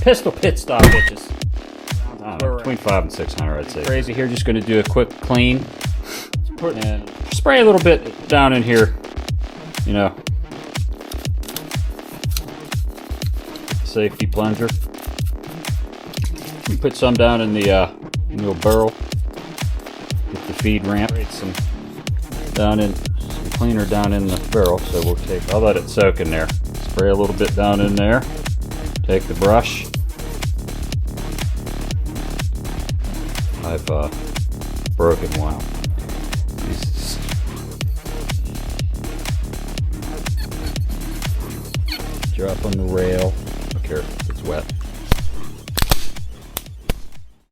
Pistol pit stop, bitches. Between 500 and 600, I'd say. Crazy here, just gonna do a quick clean. And spray a little bit down in here, you know. Safety plunger. Put some down in the little barrel. Get the feed ramp. Some cleaner down in the barrel, so I'll let it soak in there. Spray a little bit down in there. Take the brush. I've broken one. Drop on the rail. Okay, it's wet.